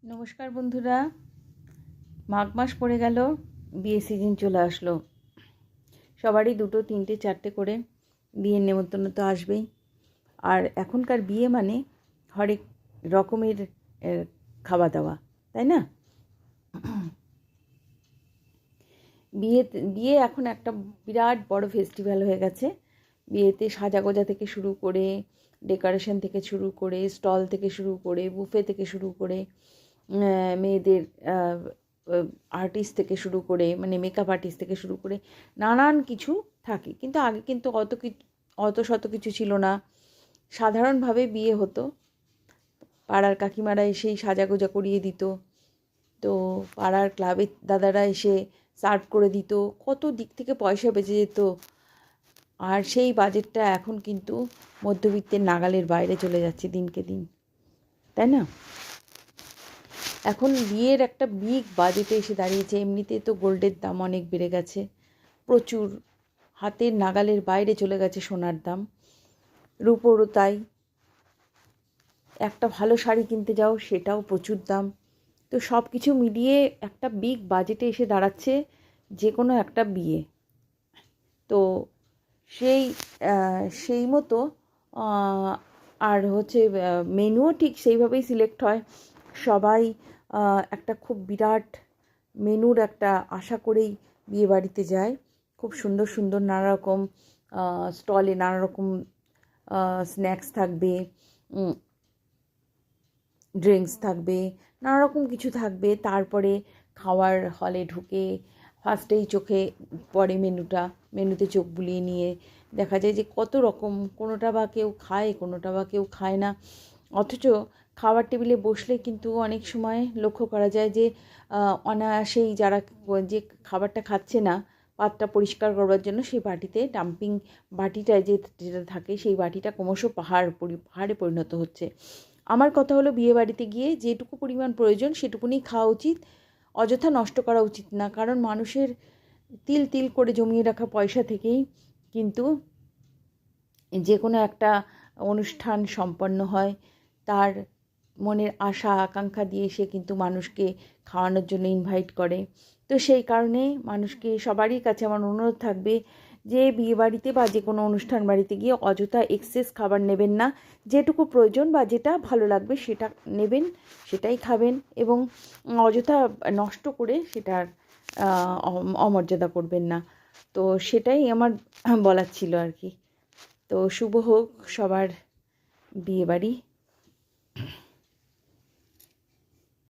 নমস্কার বন্ধুরা, মাঘ মাস পড়ে গেল, বিয়ে সিজন চলে আসলো। সবারই 2, 3, 4 করে বিয়ের নেমন্তন্ন তো আসবেই। আর এখনকার বিয়ে মানে হরেক রকমের খাওয়া দাওয়া, তাই না? বিয়ে এখন একটা বিরাট বড় ফেস্টিভ্যাল হয়ে গেছে। বিয়েতে সাজাগোজা থেকে শুরু করে, ডেকোরেশন থেকে শুরু করে, স্টল থেকে শুরু করে, বুফে থেকে শুরু করে, মেয়েদের আর্টিস্ট থেকে শুরু করে, মানে মেকআপ আর্টিস্ট থেকে শুরু করে নানান কিছু থাকে। কিন্তু আগে কিন্তু অত শত কিছু ছিল না। সাধারণভাবে বিয়ে হতো, পাড়ার কাকিমারা এসেই সাজাগোজা করিয়ে দিত, তো পাড়ার ক্লাবের দাদারা এসে সার্ভ করে দিত, কত দিক থেকে পয়সা বেঁচে যেত। আর সেই বাজেটটা এখন কিন্তু মধ্যবিত্তের নাগালের বাইরে চলে যাচ্ছে দিনকে দিন, তাই না? এখন বিয়ের একটা বিগ বাজেটে এসে দাঁড়িয়েছে। এমনিতে তো গোল্ডের দাম অনেক বেড়ে গেছে, প্রচুর, হাতের নাগালের বাইরে চলে গেছে সোনার দাম, রূপোরও তাই। একটা ভালো শাড়ি কিনতে যাও, সেটাও প্রচুর দাম। তো সব কিছু মিলিয়ে একটা বিগ বাজেটে এসে দাঁড়াচ্ছে যে কোনো একটা বিয়ে। তো সেই সেই মতো আর হচ্ছে মেনুও ঠিক সেইভাবেই সিলেক্ট হয়। সবাই একটা খুব বিরাট মেনুর একটা আশা করেই বিয়ে বাড়িতে যায়। খুব সুন্দর সুন্দর নানা রকম স্টলে নানা রকম স্ন্যাক্স থাকবে, ড্রিঙ্কস থাকবে, নানা রকম কিছু থাকবে। তারপরে খাওয়ার হলে ঢুকে ফার্স্টেই চোখে পড়ে মেনুতে চোখ বুলিয়ে নিয়ে দেখা যায় যে কত রকম, কোনোটা বা কেউ খায়, কোনোটা বা কেউ খায় না। অথচ খাওয়ার টেবিলে বসলে কিন্তু অনেক সময় লক্ষ্য করা যায় যে অনায়াসেই যারা যে খাবারটা খাচ্ছে না, পাতটা পরিষ্কার করবার জন্য সেই বাটিতে ডাম্পিং বাটিটায় যেটা থাকে, সেই বাটিটা ক্রমশ পাহাড়ে পরিণত হচ্ছে। আমার কথা হলো, বিয়ে বাড়িতে গিয়ে যেটুকু পরিমাণ প্রয়োজন সেটুকুনি খাওয়া উচিত, অযথা নষ্ট করা উচিত না। কারণ মানুষের তিল তিল করে জমিয়ে রাখা পয়সা থেকেই কিন্তু যে কোনো একটা অনুষ্ঠান সম্পন্ন হয়। তার মনের আশা আকাঙ্ক্ষা দিয়ে সে কিন্তু মানুষকে খাওয়ানোর জন্য ইনভাইট করে। তো সেই কারণে মানুষকে, সবারই কাছে আমার অনুরোধ থাকবে যে বিয়ে বাড়িতে বা যে কোনো অনুষ্ঠান বাড়িতে গিয়ে অযথা এক্সেস খাবার নেবেন না। যেটুকু প্রয়োজন বা যেটা ভালো লাগবে সেটা নেবেন, সেটাই খাবেন, এবং অযথা নষ্ট করে সেটার অমর্যাদা করবেন না। তো সেটাই আমার বলার ছিল আর কি। তো শুভ হোক সবার বিয়েবাড়ি।